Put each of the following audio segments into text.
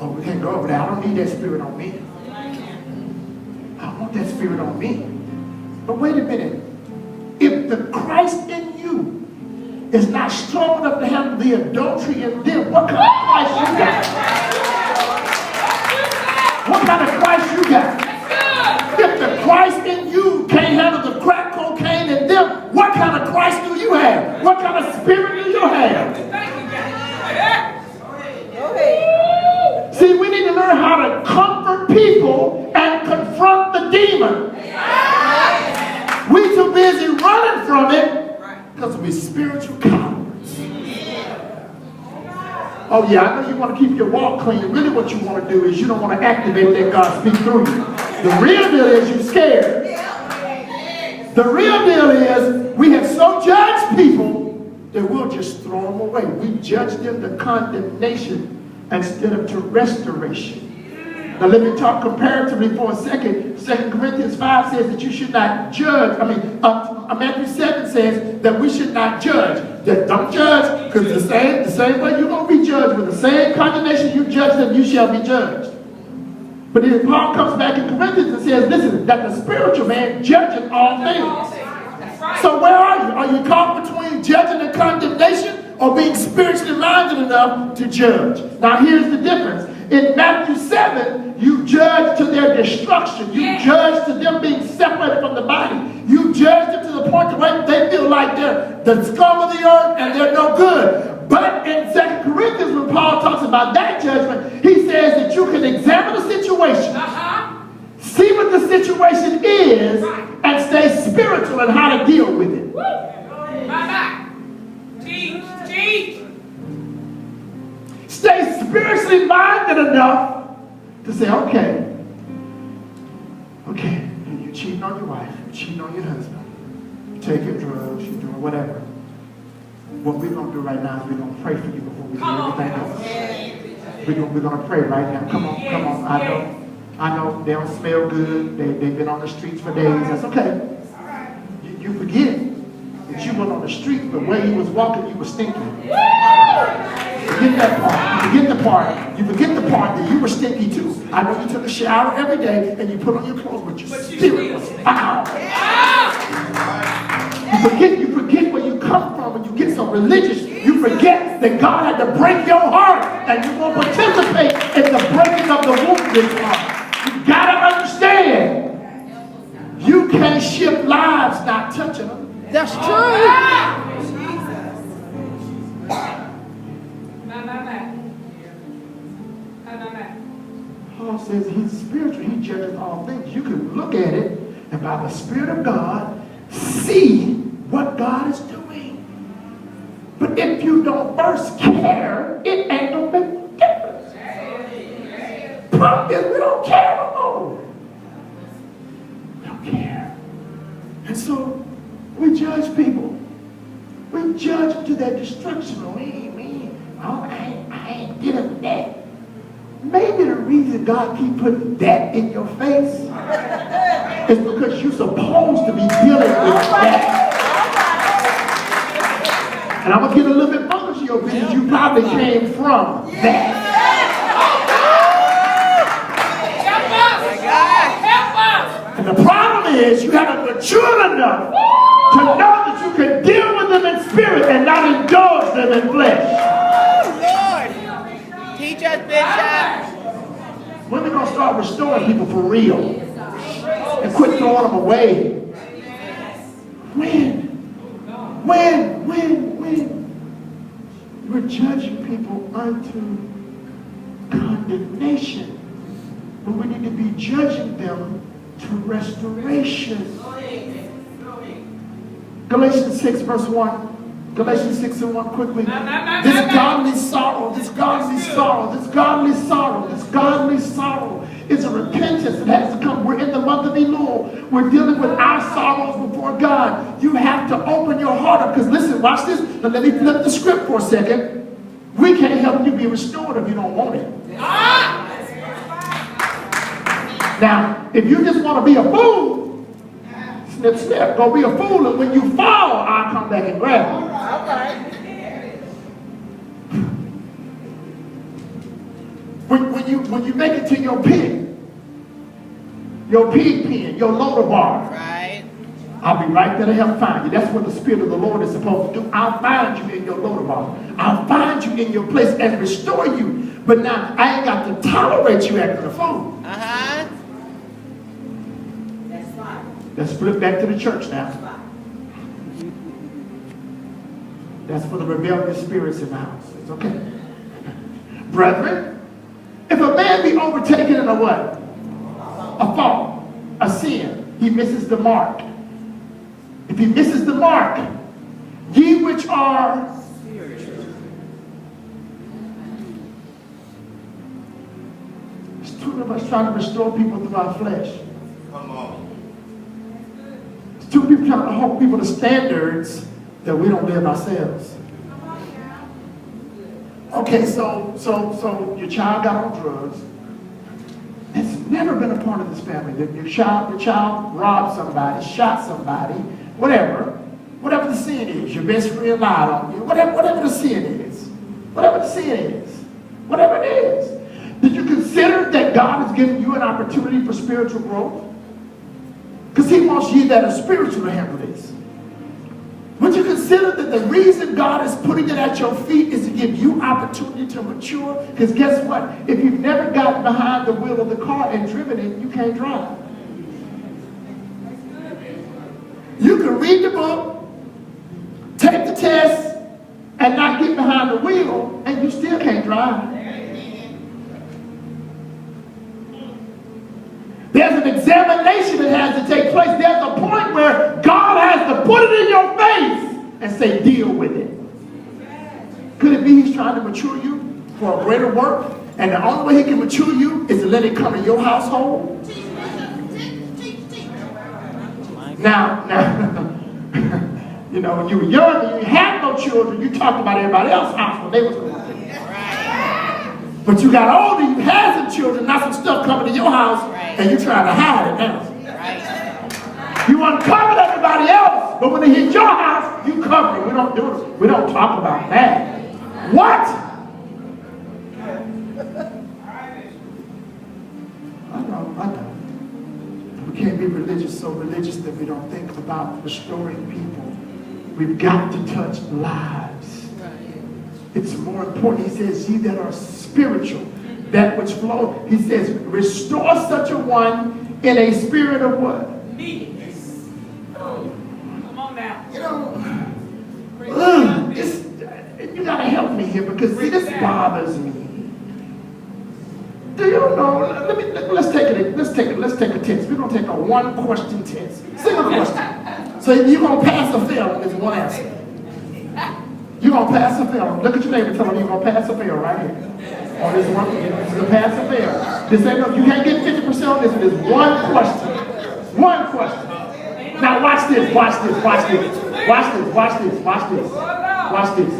Oh, we can't go over there. I don't need that spirit on me. I don't want that spirit on me. But wait a minute. If the Christ in you is not strong enough to handle the adultery in them, what kind of Christ you got? What kind of Christ you got? If the Christ in you can't handle the crack cocaine in them, what kind of Christ do you have? What kind of spirit do you have? See, we need to learn how to comfort people and confront the demon. We too busy running from it because we're spiritual cowards. Oh yeah, I know you want to keep your walk clean. Really what you want to do is you don't want to activate that God speak through you. The real deal is you're scared. The real deal is we have so judged people that we'll just throw them away. We judge them to condemnation instead of to restoration. Now let me talk comparatively for a second. 2 Corinthians 5 says that you should not judge. Matthew 7 says that we should not judge. That don't judge, because the same way you're going to be judged, with the same condemnation you judge them, you shall be judged. But then Paul comes back in Corinthians and says, listen, that the spiritual man judges all things. So where are you? Are you caught between judging and condemnation, or being spiritually minded enough to judge? Now here's the difference. In Matthew 7, you judge to their destruction. You judge to them being separated from the body. You judge them to the point where they feel like they're the scum of the earth and they're no good. But in 2 Corinthians, when Paul talks about that judgment, he says that you can examine the situation, see what the situation is, and stay spiritual in how to deal with it. Stay spiritually minded enough to say, okay, you're cheating on your wife, you're cheating on your husband, you're taking drugs, you're doing whatever. What we're going to do right now is we're going to pray for you before we do everything else. We're going to pray right now. Come on. I know they don't smell good. They've been on the streets for days. That's okay. You forget that you went on the street, but where you was walking, you was stinking. Forget that part. You forget the part that you were stinky too. I know you took a shower every day and you put on your clothes, but your spirit was foul. You forget where you come from when you get so religious. You forget that God had to break your heart, and you won't participate in the breaking of the wounded heart. You gotta understand, you can't shift lives not touching them. That's true. Paul says he's spiritual. He judges all things. You can look at it and by the Spirit of God see what God is doing. But if you don't first care, it ain't gonna make a difference. Problem is we don't care no more. We don't care. And so we judge people. We judge them to their destruction. I ain't dealing with that. Maybe the reason God keep putting that in your face is because you're supposed to be dealing with that. And I'm going to get a little bit focused to your business. You probably came from that. And the problem is you haven't matured enough to know that you can deal with them in spirit and not indulge them in flesh. Teach us, Bishop. When are we going to start restoring people for real? And quit throwing them away? When? We're judging people unto condemnation. But we need to be judging them to restoration. Galatians 6 verse 1. Galatians 6 and 1 quickly. This godly sorrow is a repentance that has to come. We're in the month of Elul. We're dealing with our sorrows before God. You have to open your heart up. Because listen, watch this. Now let me flip the script for a second. We can't help you be restored if you don't want it. Now, if you just want to be a fool, snip, go be a fool, and when you fall, I'll come back and grab you. When when you make it to your pig pen, your loader bar, Right. I'll be right there to help find you. That's what the Spirit of the Lord is supposed to do. I'll find you in your loader bar. I'll find you in your place and restore you. But now I ain't got to tolerate you acting a fool. Uh-huh. Let's flip back to the church now. That's for the rebellious spirits in the house. It's okay. Brethren, if a man be overtaken in a what? A fault, a sin, he misses the mark. If he misses the mark, ye which are there's too of us trying to restore people through our flesh. Come on. There's too many people trying to hold people to standards that we don't live ourselves. Okay, so your child got on drugs. It's never been a part of this family. Your child robbed somebody, shot somebody, whatever the sin is. Your best friend lied on you. Whatever the sin is. Whatever the sin is. Whatever it is. Did you consider that God has given you an opportunity for spiritual growth? Because he wants you that are spiritual to handle this. Would you consider that the reason God is putting it at your feet is to give you opportunity to mature? Because guess what? If you've never gotten behind the wheel of the car and driven it, you can't drive. You can read the book, take the test, and not get behind the wheel, and you still can't drive. There's an examination that has to take place. There's a point where God has to put it in your face and say, deal with it. Could it be he's trying to mature you for a greater work? And the only way he can mature you is to let it come in your household? Now, you know, when you were young and you had no children, you talked about everybody else's house when they was going through. But you got older, you had some children, now some stuff coming to your house, and you're trying to hide it now. You uncovered everybody else, but when they hit your house, you cover it. We don't do it. We don't talk about that. What? I know. We can't be religious, so religious that we don't think about restoring people. We've got to touch lives. It's more important. He says, ye that are spiritual, that which flow. He says, restore such a one in a spirit of what? Meekness. Come on now. You know, you got to help me here because see, this bothers me. Do you know? Let's take a test. We're gonna take a one-question test. Single question. So you're gonna pass or fail on this one answer. You're going to pass or fail. Look at your neighbor and tell him you're going to pass or fail right here. On this one, this is a pass or fail. This ain't no, you can't get 50% on this. It is one question. One question. Now watch this, watch this, watch this. Watch this, watch this, watch this. Watch this.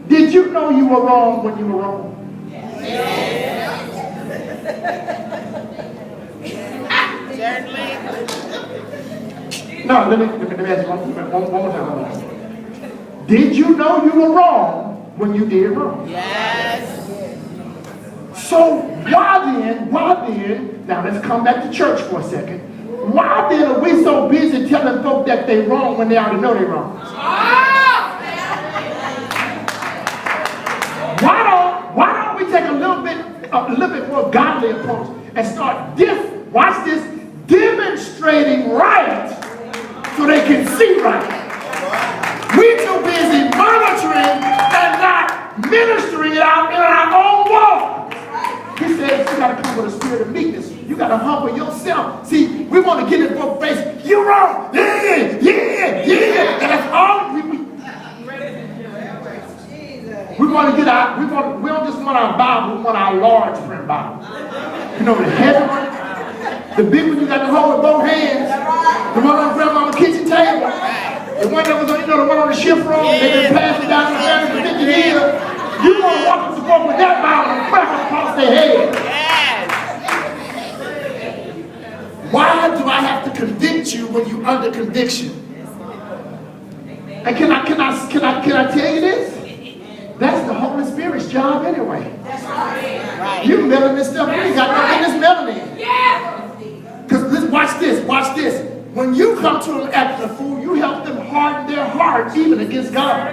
Did you know you were wrong when you were wrong? Certainly. No, let me ask you one more time. Did you know you were wrong when you did wrong? Yes. So why then, now let's come back to church for a second. Why then are we so busy telling folk that they're wrong when they already know they're wrong? Why don't we take a little bit more godly approach and start watch this, demonstrating right so they can see right. We're too busy monitoring and not ministering it out in our own walk. He says you got to come with a spirit of meekness. You got to humble yourself. See, we want to get in folks' face. You're wrong. Yeah. And that's all we want to get out. We don't just want our Bible. We want our large print Bible. You know, the heavy one, the big one you got to hold with both hands. The one on grandma's kitchen table. The one that was on, the one on the shift room, they've been passing down the family for 50 years. You want to walk to work with that Bible and crack across their head. Yes. Why do I have to convict you when you're under conviction? And can I tell you this? That's the Holy Spirit's job anyway. Right. Right. You melanin this stuff, you ain't got no business melanin. Yeah. Because watch this, watch this. When you come to them acting a fool, you help them harden their heart even against God.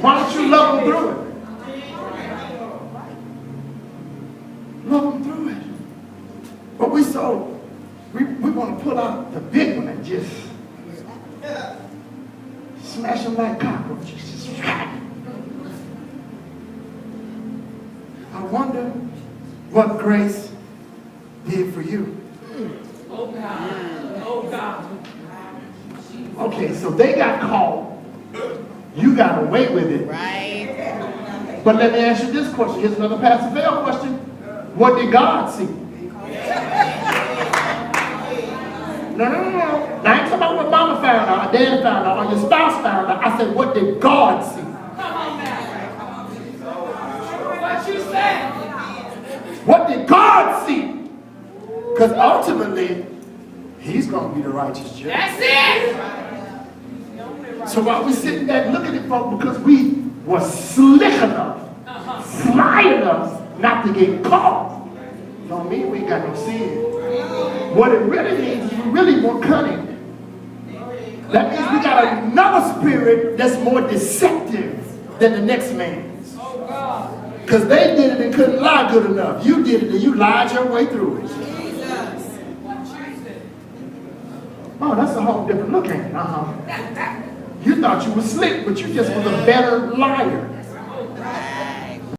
Why don't you love them through it? Love them through it. But we want to pull out the big one and just smash them like cockroaches. I wonder what grace did for you. Oh God. Oh God. Okay, so they got caught. You got away with it. Right. But let me ask you this question. Here's another Pastor Fail question. What did God see? No. Now I ain't talking about what mama found out, or dad found out, or your spouse found out. I said, what did God see? Come on now. What you said? What did God see? Because ultimately, He's going to be the righteous judge. That's it. So while we sitting back looking at folks, because we were slick enough, sly enough not to get caught, don't mean we ain't got no sin. What it really means is we really more cunning. That means we got another spirit that's more deceptive than the next man's. Because they did it and couldn't lie good enough. You did it and you lied your way through it. Oh, that's a whole different look at it. You thought you were slick, but you just was a better liar.